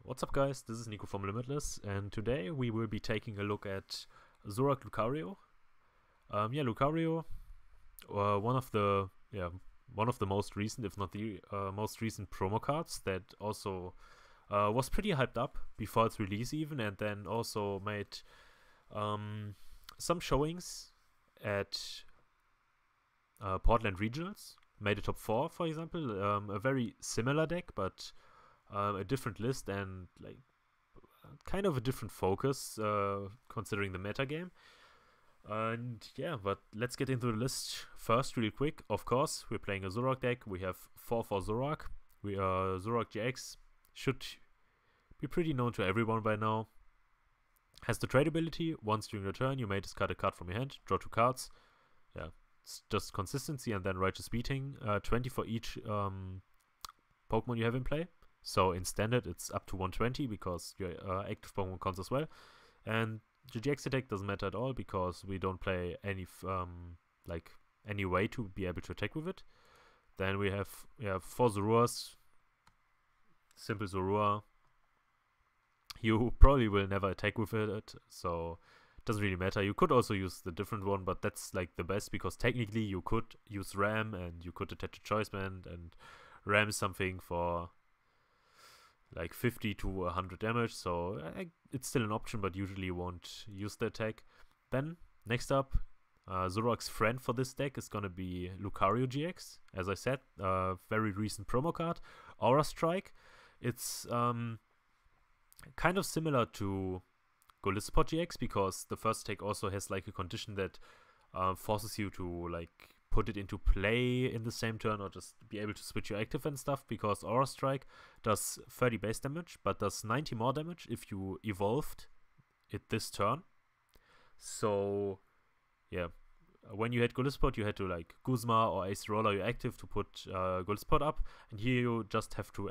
What's up guys, this is Nico from Limitless, and today we will be taking a look at Zoroark Lucario. Lucario, one of the most recent, if not the most recent promo cards that also was pretty hyped up before its release even, and then also made some showings at Portland Regionals. Made a top 4, for example, a very similar deck, but a different list and like kind of a different focus considering the meta game. And yeah, but let's get into the list first really quick. Of course, we're playing a Zoroark deck. We have 4 for Zoroark. Zoroark GX should be pretty known to everyone by now. Has the trade ability. Once during your turn, you may discard a card from your hand, draw 2 cards. Yeah, it's just consistency, and then Righteous Beating. 20 for each Pokemon you have in play. So in standard, it's up to 120 because your active Pokemon counts as well. And the GX attack doesn't matter at all because we don't play any any way to be able to attack with it. Then we have 4 Zoroarks. Simple Zoroark. You probably will never attack with it, so it doesn't really matter. You could also use the different one, but that's like the best because technically you could use Ram and you could attach a Choice Band and ram something for like 50 to 100 damage, so it's still an option, but usually you won't use the attack. Then, next up, Zoroark's friend for this deck is gonna be Lucario GX. As I said, very recent promo card, Aura Strike. It's kind of similar to Golisopod GX because the first attack also has like a condition that forces you to like put it into play in the same turn or just be able to switch your active and stuff, because Aura Strike does 30 base damage but does 90 more damage if you evolved it this turn. So yeah, when you had Golisopod you had to like Guzma or Ace Roller your active to put Golisopod up, and here you just have to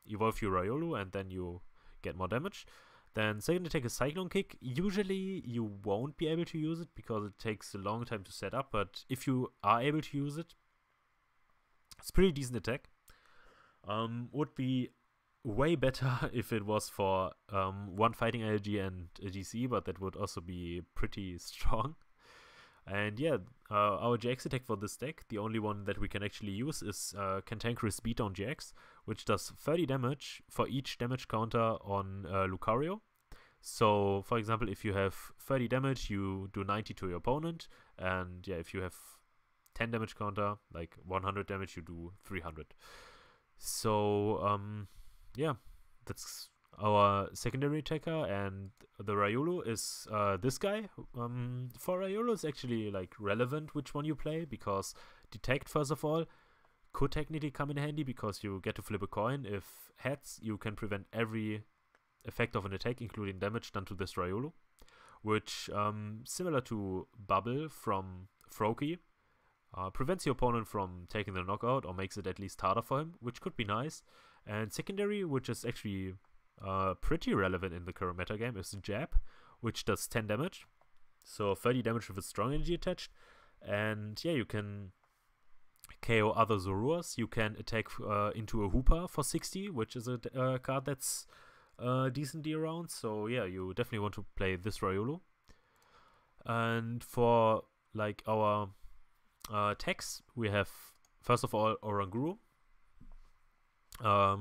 evolve your Riolu and then you get more damage. Then second attack is Cyclone Kick. Usually you won't be able to use it because it takes a long time to set up, but if you are able to use it, it's a pretty decent attack. Would be way better if it was for 1 Fighting Energy and a DC, but that would also be pretty strong. And yeah, our GX attack for this deck, the only one that we can actually use is Cantankerous Beatdown GX, which does 30 damage for each damage counter on Lucario. So, for example, if you have 30 damage, you do 90 to your opponent, and yeah, if you have 10 damage counter, like 100 damage, you do 300. So, yeah, that's our secondary attacker, and the Riolu is this guy. For Riolu, it's actually like relevant which one you play because Detect, first of all, could technically come in handy because you get to flip a coin. If heads, you can prevent every effect of an attack, including damage done to this Riolu, which, similar to Bubble from Froakie, prevents your opponent from taking the knockout or makes it at least harder for him, which could be nice. And secondary, which is actually pretty relevant in the current metagame, is Jab, which does 10 damage, so 30 damage with a strong energy attached. And yeah, you can KO other Zoroarks. You can attack into a Hooper for 60, which is a card that's decently around. So yeah, you definitely want to play this Riolu. And for like our techs, we have first of all Oranguru,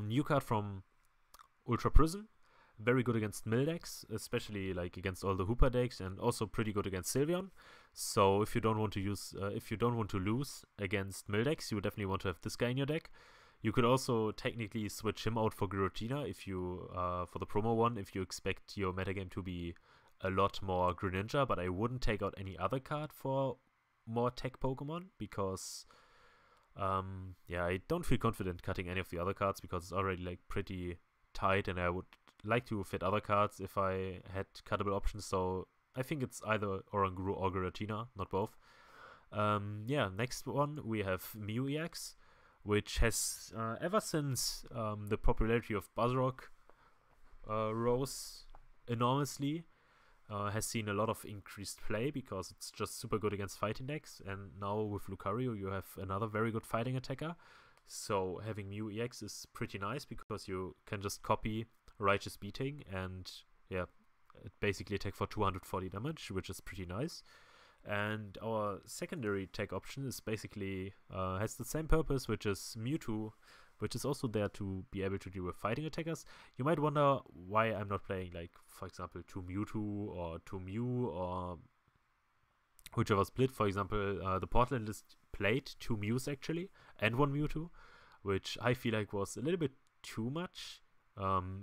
new card from Ultra Prism, very good against mill decks, especially like against all the Hooper decks, and also pretty good against Sylveon. So if you don't want to use, if you don't want to lose against mill decks, you definitely want to have this guy in your deck. You could also technically switch him out for Giratina if you, for the promo one, if you expect your metagame to be a lot more Greninja. But I wouldn't take out any other card for more tech Pokemon because, yeah, I don't feel confident cutting any of the other cards because it's already like pretty tight, and I would like to fit other cards if I had cuttable options. So I think it's either Oranguru or Giratina, not both. Yeah, next one we have Mew EX, which has ever since the popularity of Buzzrock rose enormously, has seen a lot of increased play because it's just super good against fighting decks. And now with Lucario you have another very good fighting attacker. So having Mew EX is pretty nice because you can just copy Righteous Beating, and yeah, it basically attack for 240 damage, which is pretty nice. And our secondary tech option is basically has the same purpose, which is Mewtwo, which is also there to be able to deal with fighting attackers. You might wonder why I'm not playing, like, for example, 2 Mewtwo or 2 Mew or whichever split. For example, the Portland list played 2 Mews actually and 1 Mewtwo, which I feel like was a little bit too much.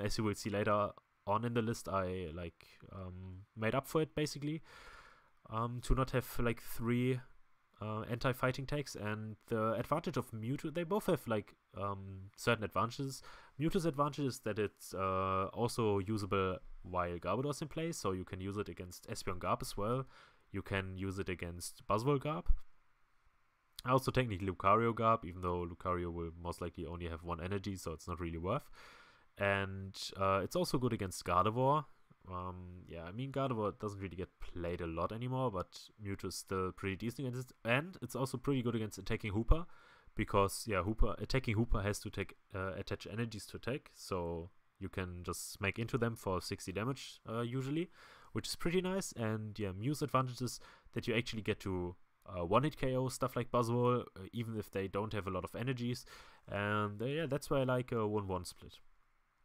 As you will see later on in the list, I made up for it basically to not have like 3 anti-fighting tags. And the advantage of Mewtwo, they both have like certain advantages. Mewtwo's advantage is that it's also usable while Garbodor's in play, so you can use it against Espeon Garb as well. You can use it against Buzzwole Garb. Also technically Lucario Garb, even though Lucario will most likely only have 1 energy, so it's not really worth. And it's also good against Gardevoir. Yeah, I mean, Gardevoir doesn't really get played a lot anymore, but Mewtwo is still pretty decent against it. And it's also pretty good against attacking Hooper, because, yeah, attacking Hooper has to attach energies to attack, so you can just smack into them for 60 damage usually, which is pretty nice. And yeah, Mew's advantage is that you actually get to one-hit KO stuff like Buzzwole, even if they don't have a lot of energies. And yeah, that's why I like a 1-1 split.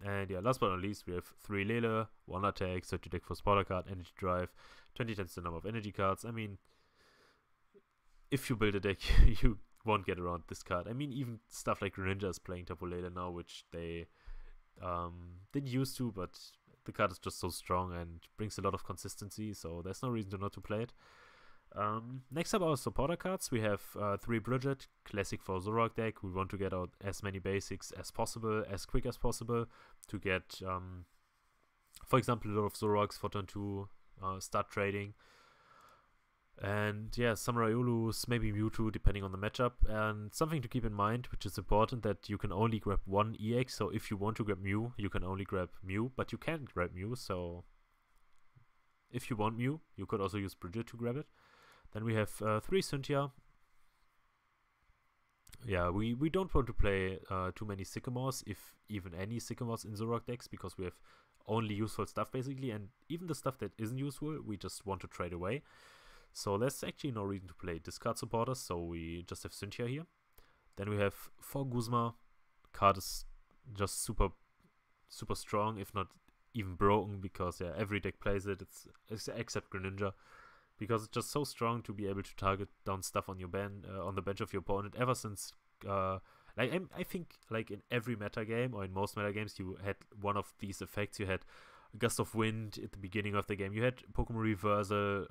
And yeah, last but not least, we have 3 Lele, 1 attack, 30 deck for spoiler card, energy drive, 20 times the number of energy cards. I mean, if you build a deck, you won't get around this card. I mean, even stuff like Greninja is playing Tapu Lele now, which they didn't used to, but the card is just so strong and brings a lot of consistency, so there's no reason to not to play it. Next up, our supporter cards. We have 3 Bridget, classic for Zoroark deck. We want to get out as many basics as possible, as quick as possible, to get, for example, a lot of Zoroarks for turn 2, start trading. And yeah, Samurai Ulus, maybe Mewtwo, depending on the matchup. And something to keep in mind, which is important, that you can only grab 1 EX. So if you want to grab Mew, you can only grab Mew, but you can't grab Mew. So if you want Mew, you could also use Bridget to grab it. Then we have 3 Cynthia. Yeah, we don't want to play too many Sycamores, if even any Sycamores in Zoroark decks, because we have only useful stuff basically, and even the stuff that isn't useful, we just want to trade away. So there's actually no reason to play discard supporters, so we just have Cynthia here. Then we have 4 Guzma. Card is just super strong, if not even broken, because yeah, every deck plays it. It's except Greninja, because it's just so strong to be able to target down stuff on your on the bench of your opponent. Ever since, I think like in every meta game, or in most meta games, you had one of these effects. You had Gust of Wind at the beginning of the game. You had Pokemon Reversal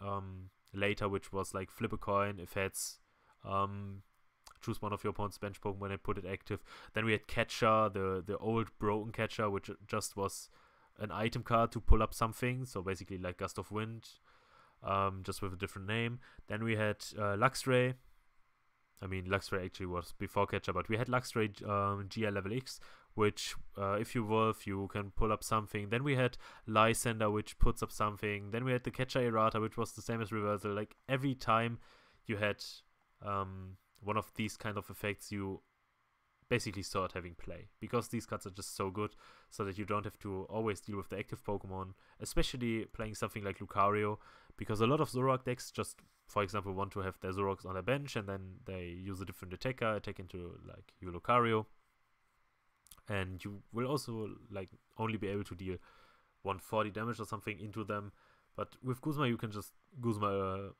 later, which was like flip a coin if heads. Choose one of your opponent's bench Pokemon and put it active. Then we had Catcher, the old broken Catcher, which just was an item card to pull up something. So basically like Gust of Wind, just with a different name. Then we had Luxray. I mean, Luxray actually was before Catcher, but we had Luxray GL level X, which if you evolve, you can pull up something. Then we had Lysandre, which puts up something. Then we had the Catcher Errata, which was the same as Reversal. Like every time you had one of these kind of effects, you basically start having play, because these cards are just so good, so that you don't have to always deal with the active Pokemon, especially playing something like Lucario, because a lot of Zoroark decks just, for example, want to have their Zoroarks on their bench, and then they use a different attack into like your Lucario, and you will also like only be able to deal 140 damage or something into them. But with Guzma, you can just Guzma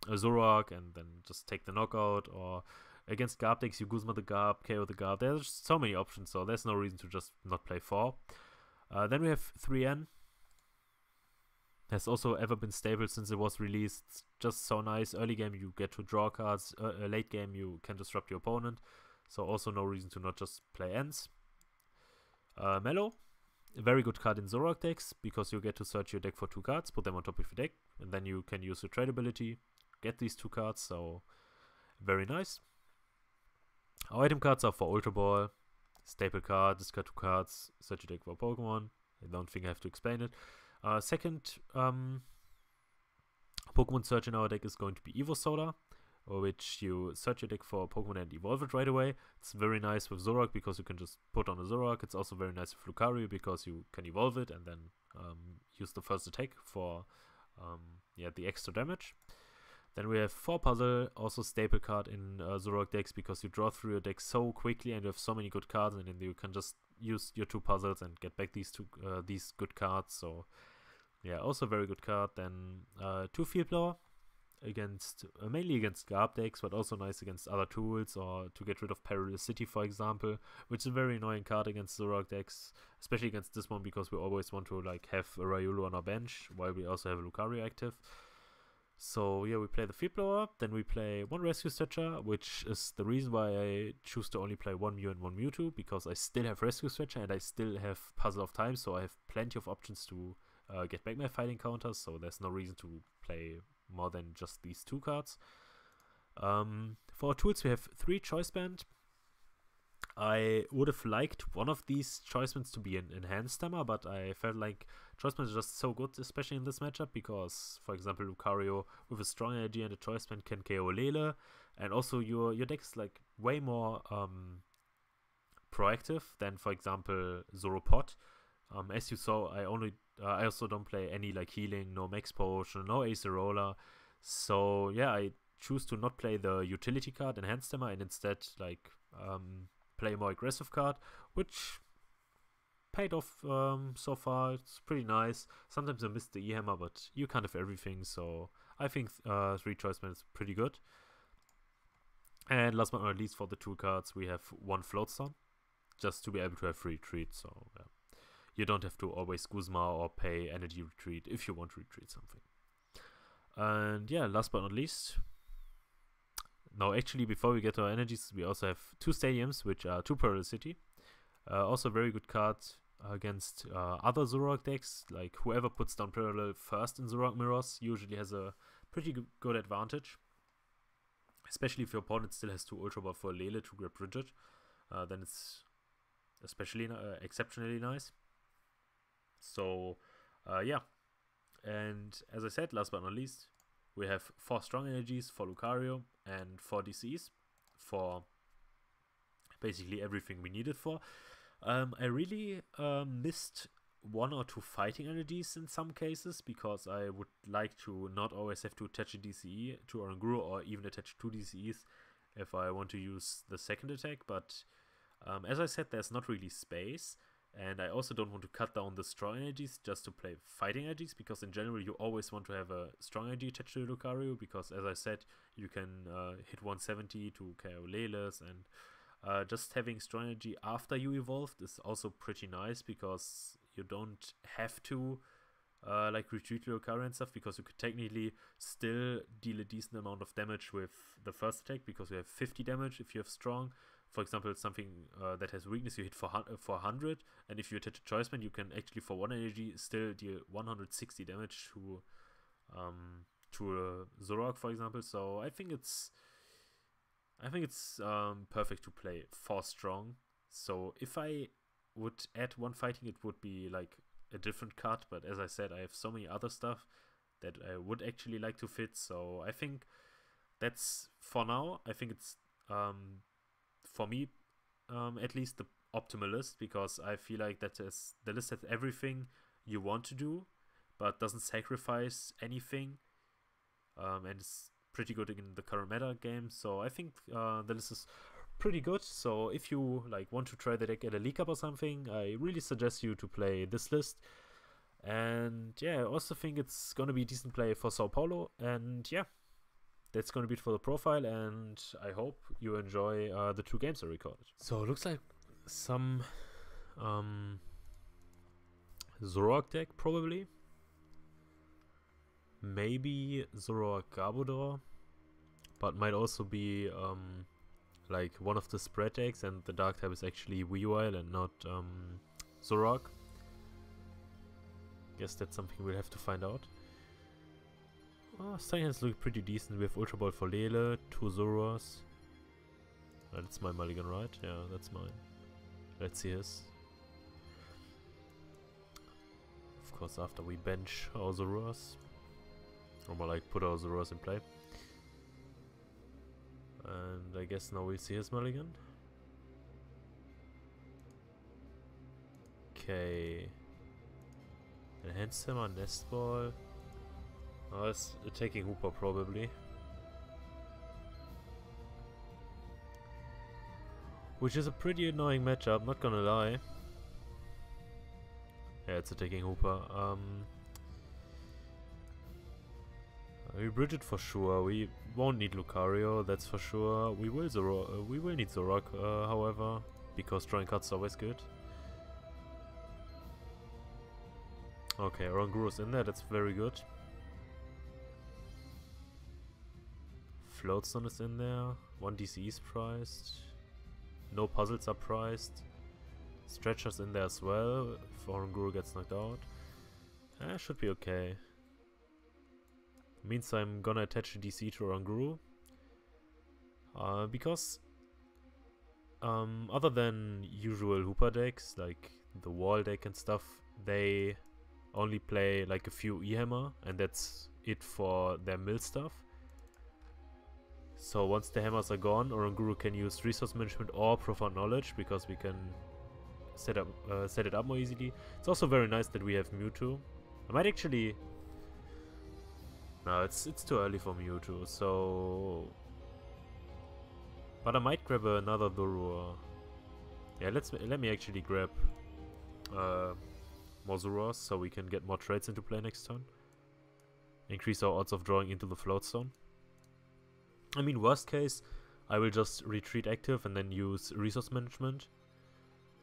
a Zoroark and then just take the knockout, or against Garb decks, you Guzma the Garb, KO the Garb. There's so many options, so there's no reason to just not play 4. Then we have 3N. Has also ever been stable since it was released. It's just so nice. Early game, you get to draw cards. Late game, you can disrupt your opponent. So also no reason to not just play Ents. Mellow. A very good card in Zoroark decks, because you get to search your deck for 2 cards, put them on top of your deck, and then you can use your trade ability, get these 2 cards, so very nice. Our item cards are for Ultra Ball, staple card, discard 2 cards, search your deck for Pokemon. I don't think I have to explain it. Second Pokemon search in our deck is going to be Evo Soda. which you search your deck for Pokemon and evolve it right away. It's very nice with Zoroark because you can just put on a Zoroark. It's also very nice with Lucario because you can evolve it and then use the first attack for the extra damage. Then we have 4 Puzzle, also staple card in Zoroark decks because you draw through your deck so quickly and you have so many good cards, and then you can just use your 2 puzzles and get back these good cards. So yeah, also very good card. Then 2 Field Blower against mainly against Garb decks, but also nice against other tools or to get rid of Perilous City, for example, which is a very annoying card against Zoroark decks, especially against this one because we always want to like have a Riolu on our bench while we also have a Lucario active. So yeah, we play the Field Blower, then we play 1 Rescue Stretcher, which is the reason why I choose to only play 1 Mew and 1 Mewtwo, because I still have Rescue Stretcher and I still have Puzzle of Time, so I have plenty of options to get back my fighting counters, so there's no reason to play more than just these 2 cards. For our tools we have 3 Choice Band. I would have liked one of these Choice Bands to be an Enhanced Stammer, but I felt like Choice Band is just so good, especially in this matchup, because, for example, Lucario with a strong energy and a Choice Band can KO Lele, and also your deck is like way more proactive than, for example, Zoropod. As you saw, I also don't play any like healing, no Max Potion, no Acerola, so yeah, I choose to not play the utility card Enhanced Stammer and instead like play a more aggressive card, which paid off so far. It's pretty nice. Sometimes I miss the E-Hammer, but you can't have everything, so I think 3 Choice Band is pretty good. And last but not least, for the 2 cards, we have 1 Floatstone, just to be able to have free retreat, so yeah. You don't have to always Guzma or pay energy retreat if you want to retreat something. And yeah, last but not least, no, actually, before we get to our energies, we also have 2 Stadiums, which are 2 Pearl City. Also very good card against other Zoroark decks. Like, whoever puts down Parallel first in Zoroark Mirrors usually has a pretty good advantage. Especially if your opponent still has 2 Ultra Ball for Lele to grab Rigid. Then it's especially exceptionally nice. So, yeah. And as I said, last but not least, we have 4 Strong Energies for Lucario and 4 DCs for basically everything we need it for. I really missed 1 or 2 Fighting Energies in some cases, because I would like to not always have to attach a DCE to Oranguru or even attach 2 DCEs if I want to use the second attack, but as I said, there's not really space. And I also don't want to cut down the strong energies just to play fighting energies, because in general you always want to have a strong energy attached to Lucario, because as I said, you can hit 170 to KO Leles, and just having strong energy after you evolved is also pretty nice, because you don't have to like retreat Lucario and stuff, because you could technically still deal a decent amount of damage with the first attack, because you have 50 damage if you have strong. For example, something that has weakness, you hit for 100, and if you attach a Choice Band, you can actually for 1 energy still deal 160 damage to Zoroark, for example. So I think it's perfect to play 4 strong. So if I would add 1 fighting, it would be like a different card. But as I said, I have so many other stuff that I would actually like to fit. So I think that's for now. I think it's for me, at least the optimal list, because I feel like that is the list has everything you want to do, but doesn't sacrifice anything, and it's pretty good in the current meta game. So I think the list is pretty good. So if you like want to try the deck at a league up or something, I really suggest you to play this list. And yeah, I also think it's gonna be a decent play for Sao Paulo. And yeah, that's going to be it for the profile, and I hope you enjoy the 2 games I recorded. So it looks like some Zoroark deck, probably. Maybe Zoroark Garbodor, but might also be like one of the spread decks, and the Dark type is actually Weavile and not Zoroark. Guess that's something we'll have to find out. Starting hands look pretty decent. We have Ultra Ball for Lele, 2 Zoras. That's my mulligan, right? Yeah, that's mine. Let's see his. Of course, after we bench our Zoras. Or more like put our Zoras in play. And I guess now we'll see his mulligan. Okay. And Handhammer, Nest Ball. Oh, it's attacking Hooper probably. Which is a pretty annoying matchup, not gonna lie. Yeah, it's attacking Hooper. We bridge it for sure. We won't need Lucario, that's for sure. We will need Zoroark, however, because drawing cards is always good. Okay, Oranguru's in there, that's very good. Floatstone is in there. 1 DC is priced. No puzzles are priced. Stretcher's in there as well, if Oranguru gets knocked out. Should be okay. Means I'm gonna attach a DC to Oranguru. Because other than usual Hooper decks, like the wall deck and stuff, they only play like a few E-Hammer, and that's it for their mill stuff. So once the hammers are gone, Oranguru can use resource management or profound knowledge, because we can set it up more easily. It's also very nice that we have Mewtwo. I might actually... No, it's too early for Mewtwo, so... But I might grab another Zoroark. Yeah, let me actually grab more Zoroarks, so we can get more trades into play next turn. Increase our odds of drawing into the Floatstone. I mean, worst case, I will just retreat active and then use resource management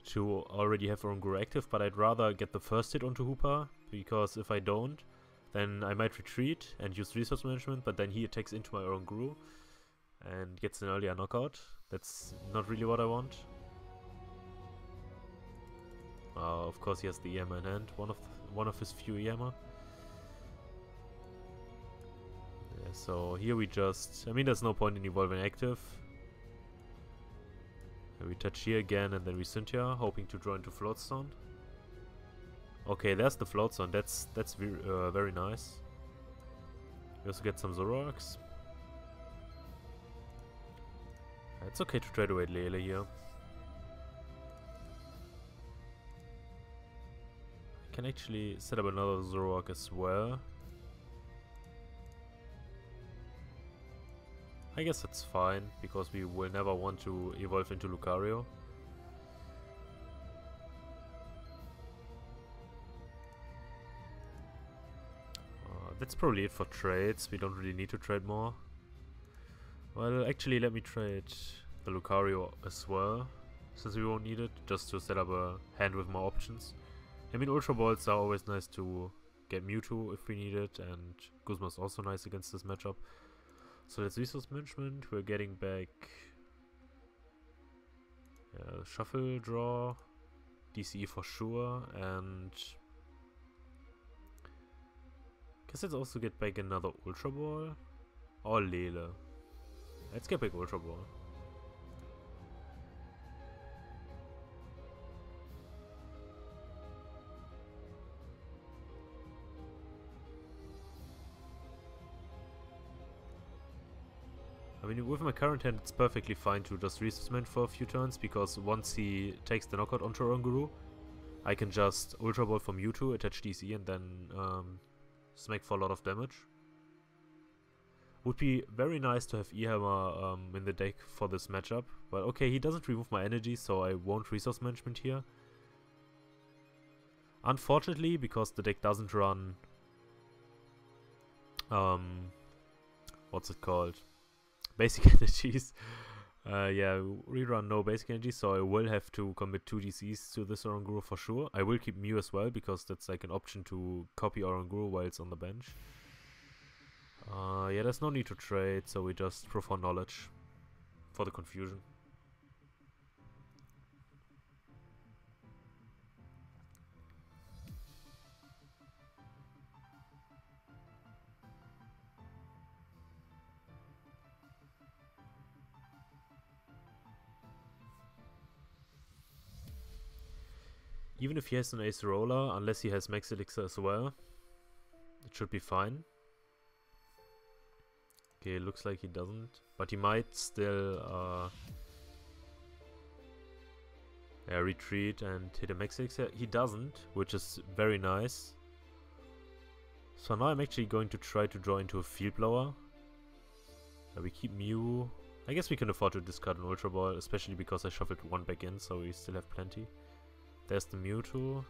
to already have Oranguru active, but I'd rather get the first hit onto Hooper, because if I don't, then I might retreat and use resource management, but then he attacks into my Oranguru and gets an earlier knockout. That's not really what I want. Of course he has the EMA in hand, one of his few EMA. Yeah, so here we just... I mean, there's no point in evolving active. We touch here again and then we Cynthia, hoping to draw into Floatstone. Okay, there's the Floatstone. That's very nice. We also get some Zoroarks. It's okay to trade away Lele here. I can actually set up another Zoroark as well. I guess that's fine, because we will never want to evolve into Lucario. That's probably it for trades. We don't really need to trade more. Well, actually, let me trade the Lucario as well, since we won't need it, just to set up a hand with more options. I mean, Ultra Balls are always nice to get Mewtwo if we need it, and Guzma is also nice against this matchup. So that's resource management. We're getting back shuffle, draw, DCE for sure, and guess let's also get back another Ultra Ball or Lele. Let's get back Ultra Ball. I mean, with my current hand, it's perfectly fine to just resource manage for a few turns, because once he takes the knockout onto Oranguru, I can just Ultra Ball from Mewtwo, attach DC, and then smack for a lot of damage. Would be very nice to have E-Hammer in the deck for this matchup, but okay, he doesn't remove my energy, so I won't resource management here. Unfortunately, because the deck doesn't run what's it called? Basic energies. Yeah, we run no basic energy, so I will have to commit 2 DCs to this Oranguru for sure. I will keep Mew as well, because that's like an option to copy Oranguru while it's on the bench. Yeah, there's no need to trade, so we just profound knowledge for the confusion. Even if he has an Ace Roller, unless he has Max Elixir as well, it should be fine. Okay, looks like he doesn't, but he might still retreat and hit a max elixir. He doesn't, which is very nice. So now I'm actually going to try to draw into a field blower. We keep Mew. I guess we can afford to discard an Ultra Ball, especially because I shuffled one back in, so we still have plenty. There's the Mewtwo.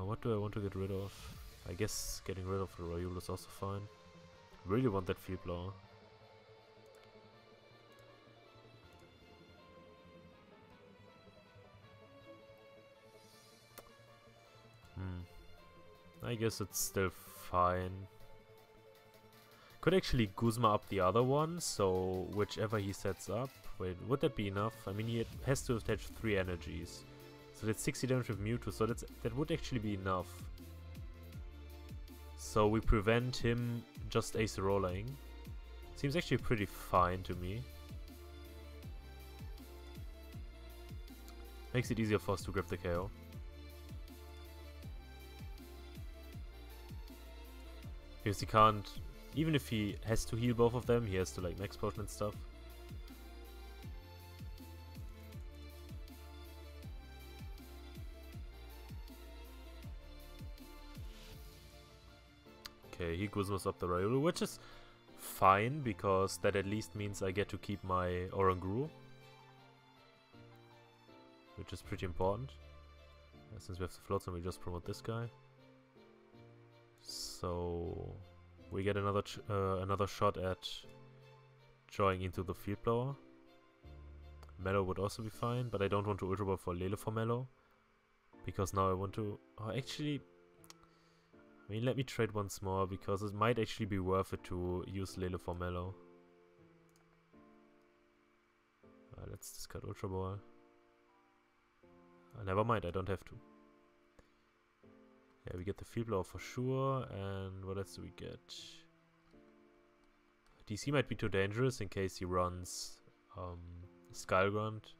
What do I want to get rid of? I guess getting rid of the Riolu is also fine. Really want that field blower. I guess it's still fine. Could actually Guzma up the other one, so whichever he sets up. Wait, would that be enough? I mean, he has to attach 3 energies. So that's 60 damage with Mewtwo, so that would actually be enough. So we prevent him just ace rolling. Seems actually pretty fine to me. Makes it easier for us to grab the KO. Because he can't, even if he has to heal both of them, he has to like max potion and stuff. Okay, he Guzmas up the Riolu, which is fine, because that at least means I get to keep my Oranguru. Which is pretty important. Since we have the floats, and we just promote this guy. So we get another shot at drawing into the field blower. Mellow would also be fine, but I don't want to Ultra Ball for Lele for Mellow, because now I want to. Oh, actually, I mean, let me trade once more, because it might actually be worth it to use Lele for Mellow. Let's discard Ultra Ball. Never mind, I don't have to. Yeah, we get the field blower for sure, and what else do we get? DC might be too dangerous in case he runs Skull Grunt,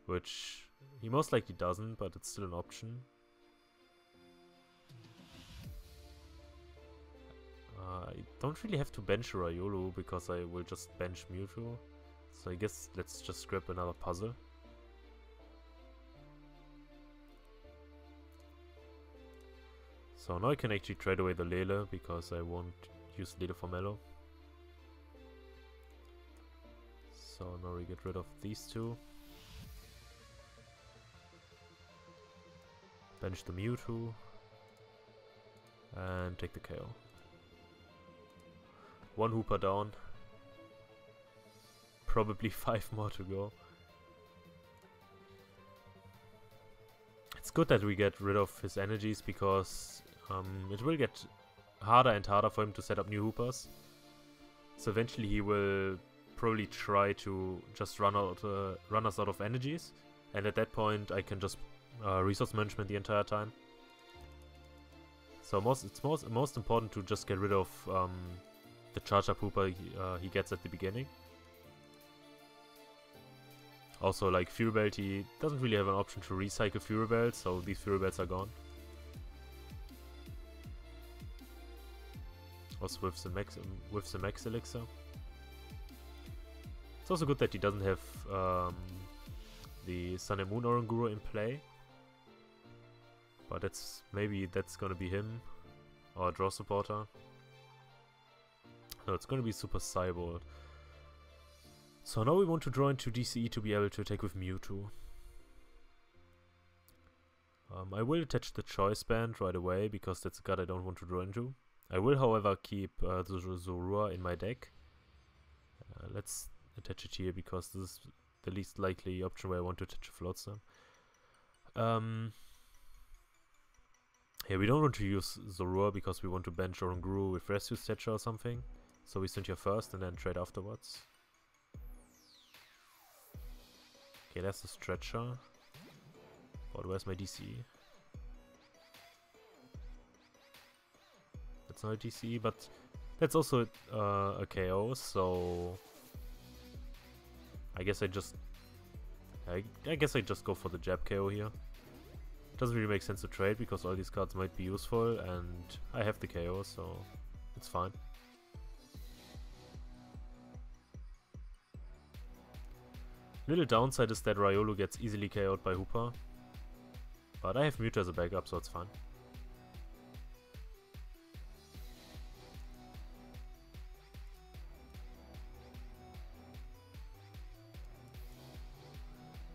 which he most likely doesn't, but it's still an option. I don't really have to bench Riolu because I will just bench Mewtwo, so I guess let's just grab another puzzle. So now I can actually trade away the Lele, because I won't use Lele for Mellow. So now we get rid of these two. Bench the Mewtwo. And take the KO. One Hooper down. Probably 5 more to go. It's good that we get rid of his energies, because it will get harder and harder for him to set up new Hoopers. So eventually he will probably try to just run us out of energies, and at that point I can just resource management the entire time. So it's most important to just get rid of the charge up Hooper he gets at the beginning. Also, like Fury Belt, he doesn't really have an option to recycle Fury Belt, so these Fury Belts are gone. Also with the max elixir. It's also good that he doesn't have the Sun and Moon Oranguru in play. But maybe that's gonna be him, or a draw supporter. No, it's gonna be Super Cyborg. So now we want to draw into DCE to be able to attack with Mewtwo. I will attach the Choice Band right away, because that's a card I don't want to draw into. I will, however, keep the Zoroark in my deck. Let's attach it here, because this is the least likely option where I want to attach a Floatstone. Yeah, we don't want to use Zoroark because we want to bench Oranguru with Rescue Stature or something. So we send here first and then trade afterwards. Okay, that's a Stretcher. But where's my DC? That's not a DC, but that's also a KO, so I guess I just go for the jab KO here. Doesn't really make sense to trade because all these cards might be useful, and I have the KO, so it's fine. Little downside is that Riolu gets easily KO'd by Hoopa. But I have Mewtwo as a backup, so it's fine.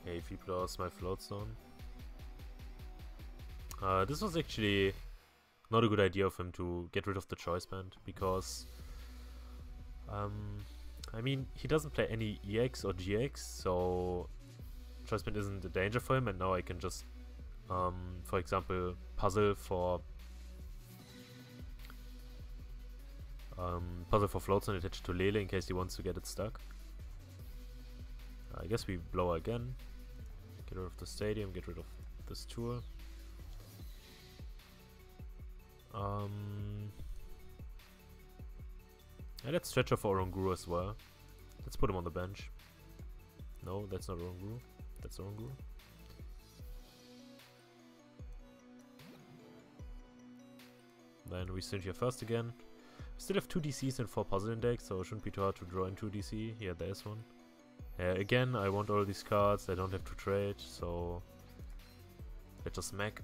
Okay, if he blows my Float Zone. This was actually not a good idea of him to get rid of the Choice Band, because I mean, he doesn't play any EX or GX, so Choice Band isn't a danger for him, and now I can just for example puzzle for Float Zone attached to Lele in case he wants to get it stuck. I guess we blow again. Get rid of the stadium, get rid of this tour. And let's stretch for Oranguru as well. Let's put him on the bench. No, that's not Oranguru. That's Oranguru. Then we switch here first again. We still have 2 DCs and 4 puzzle index, so it shouldn't be too hard to draw in 2 DC. Yeah, there's one. Again, I want all these cards, I don't have to trade, so let's just smack.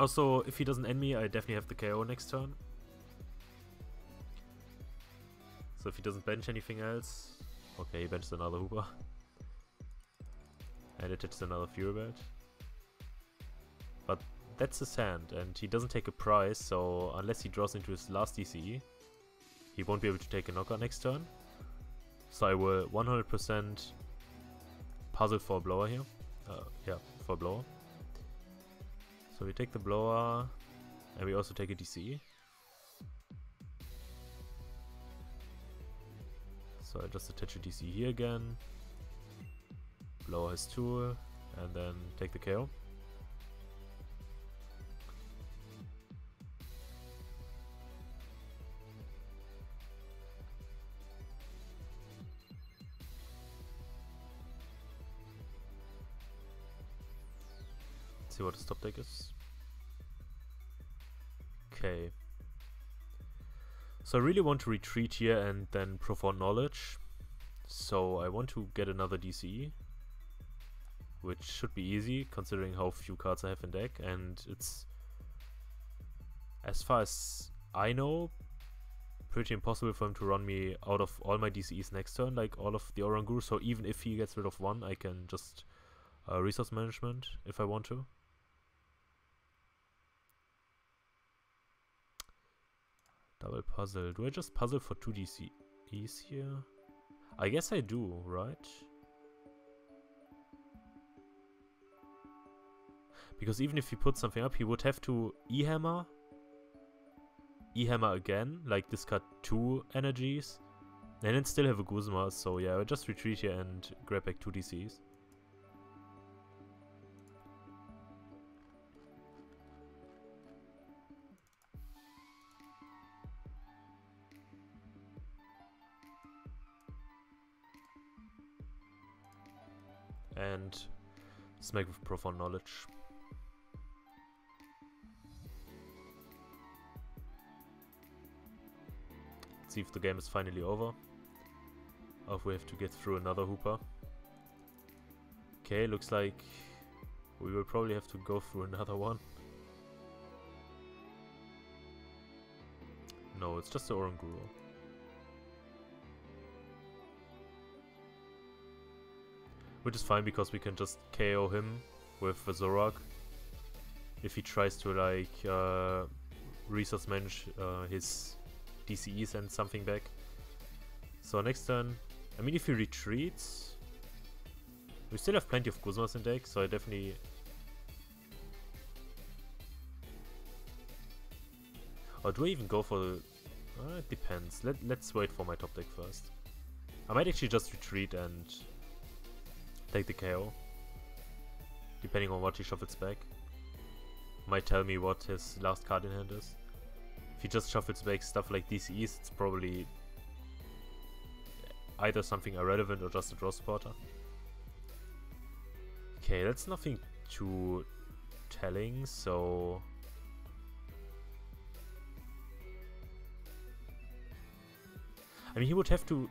Also, if he doesn't end me, I definitely have the KO next turn. So if he doesn't bench anything else... Okay, he benches another Hoopa. And attaches another Fury Belt. But that's his hand, and he doesn't take a prize, so unless he draws into his last DCE, he won't be able to take a knockout next turn. So I will 100% puzzle for a blower here. Yeah, for a blower. So we take the blower, and we also take a DC. So I just attach a DC here again. Blower his tool, and then take the KO. See what his top deck is. Okay. So I really want to retreat here and then Profound Knowledge. So I want to get another DCE, which should be easy considering how few cards I have in deck, and it's, as far as I know, pretty impossible for him to run me out of all my DCEs next turn, like all of the Oranguru. So even if he gets rid of one, I can just resource management if I want to. Double puzzle. Do I just puzzle for 2 DCEs here? I guess I do, right? Because even if he puts something up, he would have to E-hammer again, like discard 2 energies, and then still have a Guzma. So yeah, I'll just retreat here and grab back 2 DCs. And smack with Profound Knowledge. Let's see if the game is finally over, or if we have to get through another Hoopa. Okay, looks like we will probably have to go through another one. No, it's just the Oranguru. Which is fine because we can just KO him with the Zoroark if he tries to like resource manage his DCEs and something back. So next turn, I mean if he retreats, we still have plenty of Guzmas in deck, so I definitely... Or do I even go for the... it depends. Let's wait for my top deck first. I might actually just retreat and take the KO, depending on what he shuffles back. Might tell me what his last card in hand is. If he just shuffles back stuff like DCEs, it's probably either something irrelevant or just a draw supporter. Okay, that's nothing too telling, so... I mean, he would have to...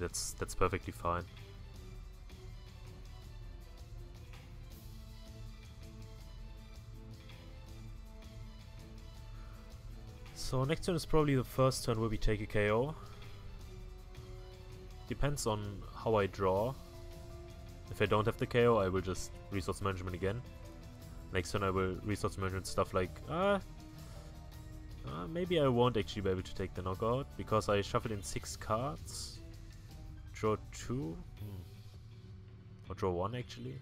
mean, that's perfectly fine. So next turn is probably the first turn where we take a KO. Depends on how I draw. If I don't have the KO, I will just resource management again. Next turn I will resource management stuff like maybe I won't actually be able to take the knockout because I shuffled in 6 cards. Draw 2. Or draw 1 actually.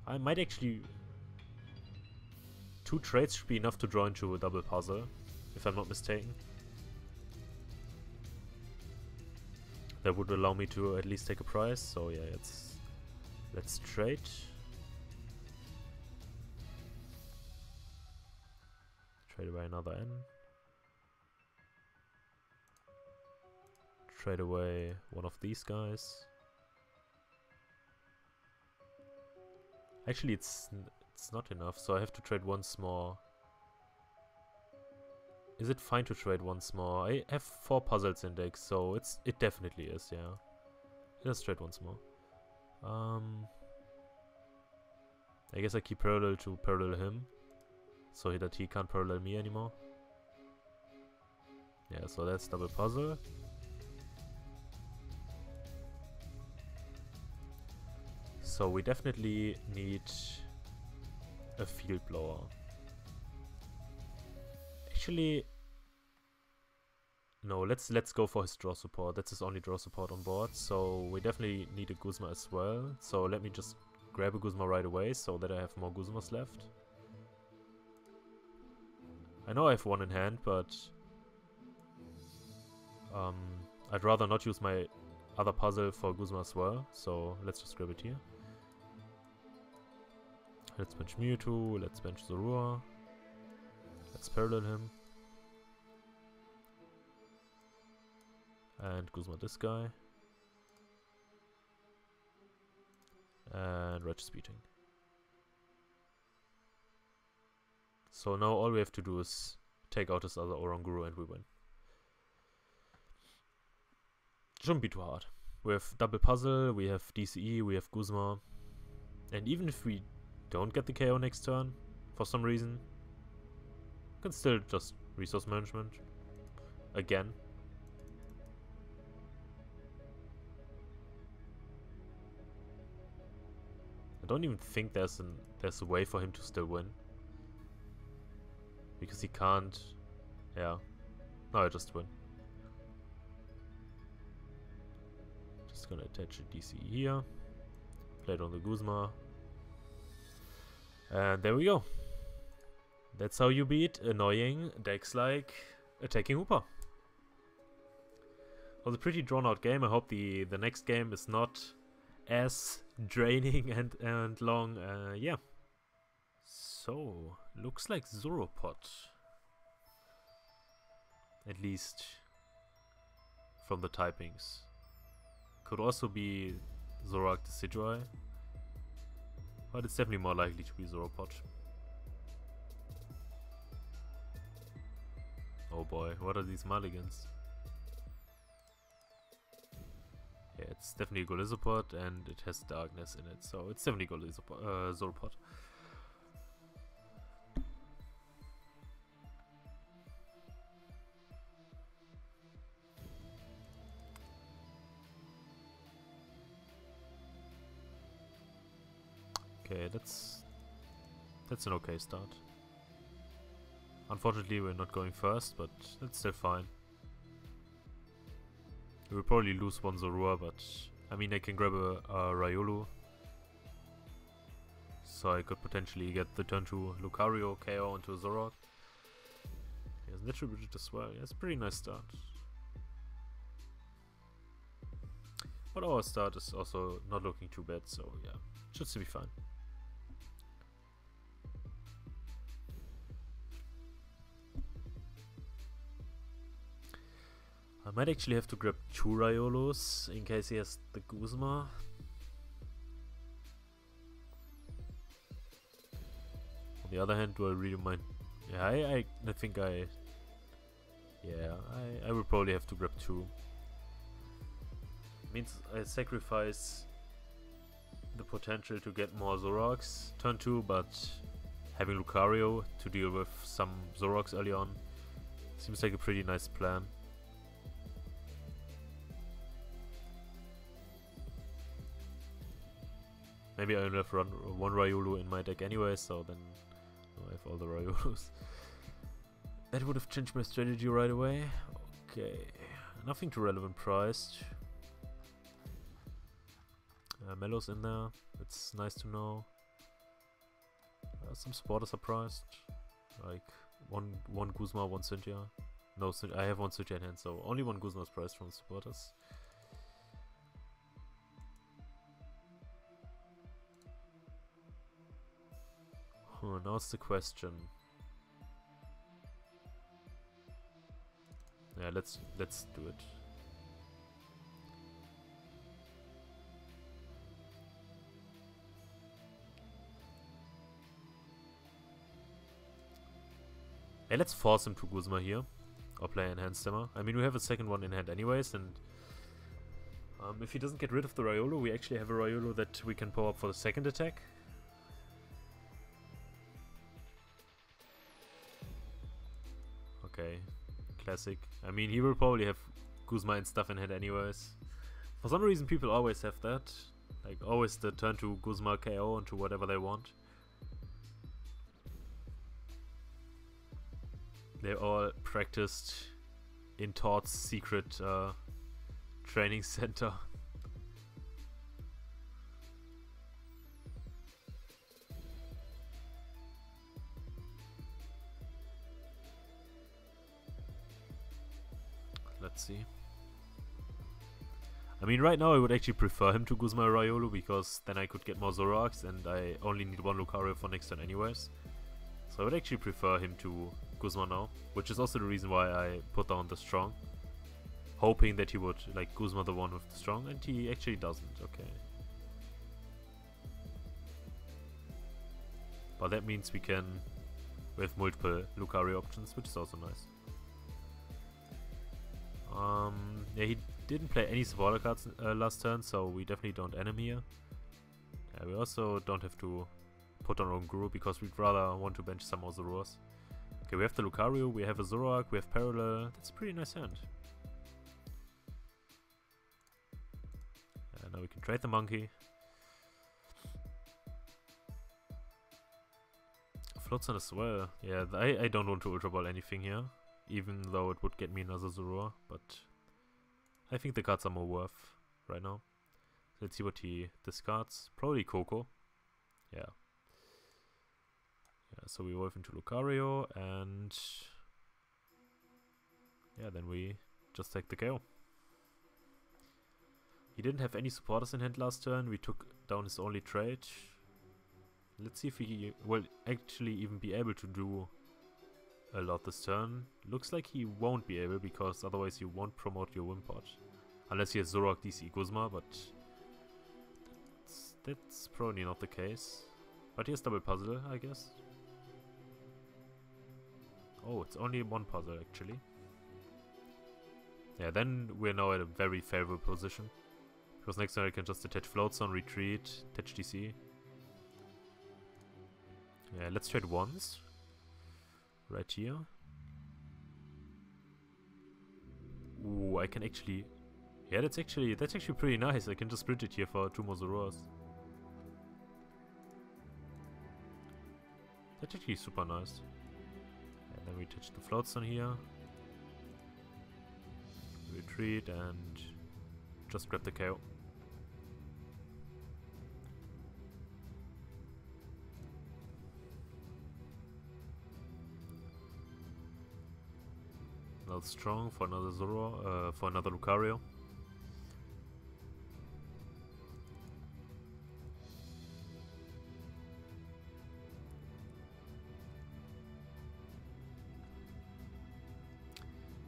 I might actually... 2 trades should be enough to draw into a double puzzle, if I'm not mistaken. That would allow me to at least take a prize, so yeah, let's trade. Trade away another N. Trade away one of these guys. Actually, it's not enough, so I have to trade once more. Is it fine to trade once more? I have 4 puzzles index, so it definitely is, yeah. Let's trade once more. I guess I keep parallel to parallel him, so that he can't parallel me anymore. Yeah, so that's double puzzle. So we definitely need a field blower. Actually, no, let's go for his draw support. That's his only draw support on board, so we definitely need a Guzma as well. So let me just grab a Guzma right away so that I have more Guzmas left. I know I have 1 in hand, but I'd rather not use my other puzzle for Guzma as well, so let's just grab it here. Let's bench Mewtwo, let's bench Zoroark. Let's parallel him. And Guzma this guy. And Reg Speeding. So now all we have to do is take out this other Oranguru and we win. Shouldn't be too hard. We have double puzzle, we have DCE, we have Guzma. And even if we don't get the KO next turn, for some reason, can still just resource management again. I don't even think there's a way for him to still win, because he can't. Yeah, no, I just win. Just gonna attach a DC here, play it on the Guzma, and there we go. That's how you beat annoying decks like Attacking Hooper. It was a pretty drawn out game. I hope the next game is not as draining and long. Yeah. So, looks like Zoropod. At least from the typings. Could also be Zoroark Decidueye, but it's definitely more likely to be Zoropod. Oh boy, what are these mulligans? Yeah, it's definitely Golizopod and it has darkness in it, so it's definitely Zoropod. Okay, that's an okay start. Unfortunately, we're not going first, but that's still fine. We will probably lose one Zorua, but I mean, I can grab a Riolu, so I could potentially get the turn to Lucario, KO into Zoroark. He has Natural Bridget as well. Yeah, it's a pretty nice start. But our start is also not looking too bad, so yeah, should still be fine. I might actually have to grab 2 Riolos in case he has the Guzma. On the other hand, do I really mind? Yeah, I think I will probably have to grab 2. Means I sacrifice the potential to get more Zoroarks turn 2, but having Lucario to deal with some Zoroarks early on seems like a pretty nice plan. Maybe I only have one Riolu in my deck anyway, so then I have all the Riolus. That would have changed my strategy right away. Okay, nothing too relevant priced. Mellows in there, it's nice to know. Some supporters are priced, like one Guzma, one Cynthia. No, I have one Cynthia in hand, so only one Guzma is priced from supporters. Now it's the question. Yeah, let's do it. Yeah, let's force him to Guzma here, or play Enhanced Stammer. I mean, we have a second one in hand anyways, and if he doesn't get rid of the Riolu, we actually have a Riolu that we can power up for the second attack. Okay, classic. I mean, he will probably have Guzma and stuff in hand anyways. For some reason, people always have that. Like, always the turn to Guzma KO into whatever they want. They all practiced in Todd's secret training center. Let's see. I mean, right now I would actually prefer him to Guzma Riolu, because then I could get more Zoroarks and I only need one Lucario for next turn anyways. So I would actually prefer him to Guzma now, which is also the reason why I put down the strong. Hoping that he would like Guzma the one with the strong, and he actually doesn't, okay. But that means we have multiple Lucario options, which is also nice. Yeah, he didn't play any supporter cards last turn, so we definitely don't end him here. Yeah, we also don't have to put on our own Guru, because we'd rather want to bench some more Zoroarks. Okay, we have the Lucario, we have a Zoroark, we have Parallel. That's a pretty nice hand. Now we can trade the monkey. Floatsun as well. Yeah, I don't want to Ultra Ball anything here, even though it would get me another Zoroark, but I think the cards are more worth right now. Let's see what he discards. Probably Coco. Yeah. Yeah, so we evolve into Lucario, and yeah, then we just take the KO. He didn't have any supporters in hand last turn. We took down his only trade. Let's see if he will actually even be able to do a lot this turn. Looks like he won't be able, because otherwise you won't promote your Wimpod. Unless he has Zoroark DC Guzma, but that's probably not the case. But he has double puzzle, I guess. Oh, it's only one puzzle actually. Yeah, then we're now at a very favorable position. Because next turn I can just attach Floatsun, retreat, attach DC. Yeah, let's trade once. Right here. Ooh, I can actually... Yeah, that's actually pretty nice. I can just sprint it here for 2 more Zoroarks. That's actually super nice. And then we touch the Floatsun here. Retreat and just grab the KO. Another strong for another Zoro, for another Lucario.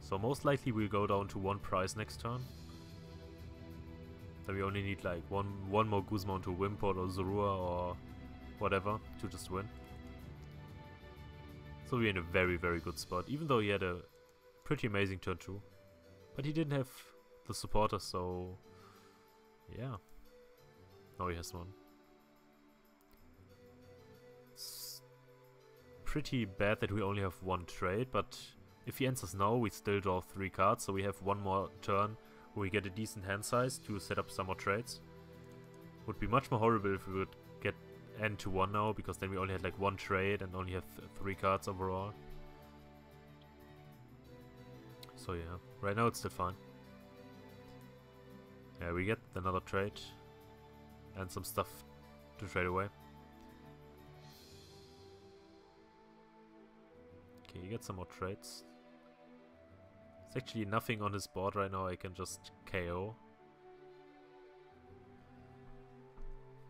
So most likely we'll go down to 1 prize next turn. Then we only need like one more Guzma to Wimpod or Zorua or whatever to just win. So we're in a very, very good spot, even though he had a pretty amazing turn 2. But he didn't have the supporter, so Yeah. Now he has one. It's pretty bad that we only have one trade, but if he ends us now, we still draw 3 cards, so we have one more turn where we get a decent hand size to set up some more trades. Would be much more horrible if we would get end to 1 now, because then we only had like 1 trade and only have 3 cards overall. So yeah, right now it's still fine. Yeah, we get another trade and some stuff to trade away. Okay, you get some more trades. There's actually nothing on his board right now I can just KO.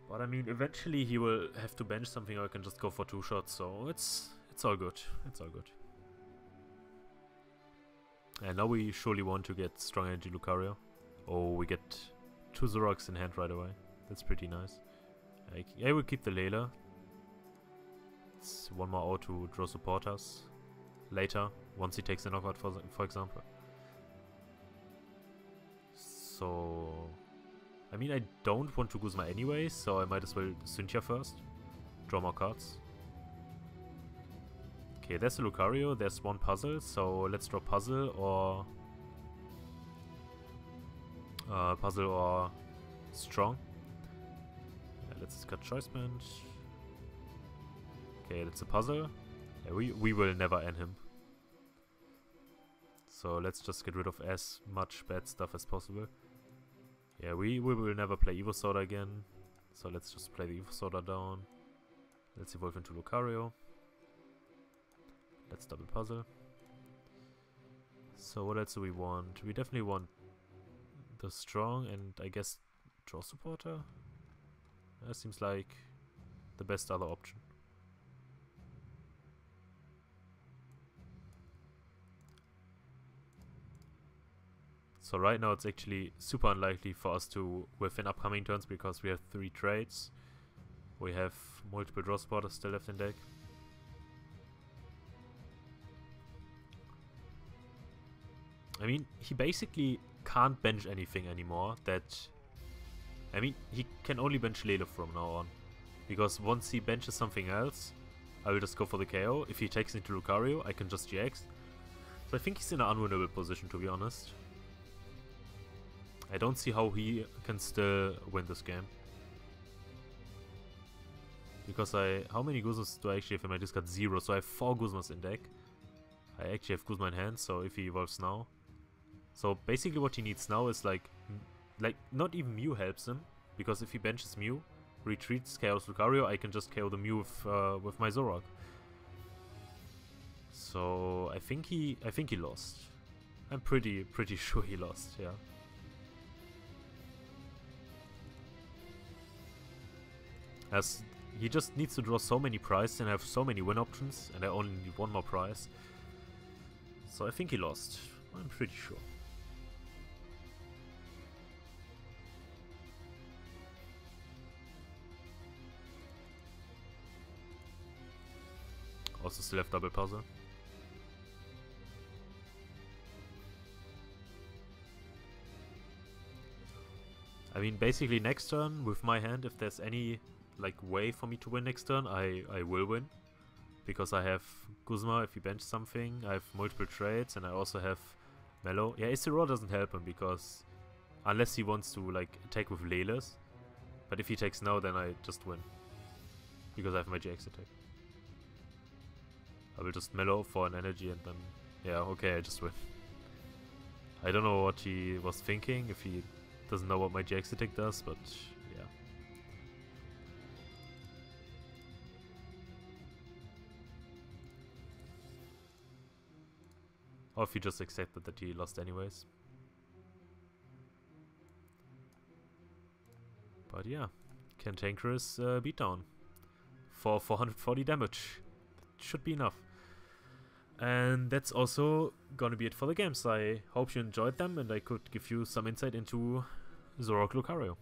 But I mean, eventually he will have to bench something, or I can just go for 2 shots, so it's all good. It's all good. And now we surely want to get Strong Energy Lucario. Oh, we get 2 Zoroarks in hand right away. That's pretty nice. I will keep the Layla. It's one more out to draw supporters later, once he takes the knockout, for example. So, I mean, I don't want to Guzma anyway, so I might as well Cynthia first. Draw more cards. Okay, there's a Lucario, there's 1 puzzle, so let's draw puzzle or strong. Yeah, let's discard choice band. Okay, that's a puzzle. Yeah, we will never end him. So let's just get rid of as much bad stuff as possible. Yeah, we will never play Evo Soda again. So let's just play the Evo Soda down. Let's evolve into Lucario. Let's double puzzle. So what else do we want? We definitely want the strong and I guess draw supporter. That seems like the best other option. So right now it's actually super unlikely for us to win upcoming turns because we have 3 trades. We have multiple draw supporters still left in deck. I mean, he basically can't bench anything anymore. I mean, he can only bench Lele from now on. Because once he benches something else, I will just go for the KO. If he takes into Lucario, I can just GX. So I think he's in an unwinnable position, to be honest. I don't see how he can still win this game. Because how many Guzmas do I actually have in my discard? 0, so I have 4 Guzmas in deck. I actually have Guzma in hand, so if he evolves now. So basically what he needs now is like not even Mew helps him. Because if he benches Mew, retreats, KOs Lucario, I can just KO the Mew with my Zoroark. So I think he lost. I'm pretty sure he lost, yeah. As he just needs to draw so many prizes and have so many win options, and I only need 1 more prize. So I think he lost. I'm pretty sure. Also still have double puzzle. I mean, basically next turn with my hand, if there's any like way for me to win next turn, I will win. Because I have Guzma if he benches something, I have multiple trades, and I also have Mellow. Yeah, Isidore doesn't help him because unless he wants to like attack with Leles. But if he takes now, then I just win. Because I have my GX attack. I will just Mellow for an energy and then... Yeah, okay, I just win. I don't know what he was thinking, if he doesn't know what my GX attack does, but yeah. Or if he just accepted that he lost anyways. But yeah, Cantankerous beatdown for 440 damage. That should be enough. And that's also gonna be it for the games. I hope you enjoyed them and I could give you some insight into Zoroark Lucario.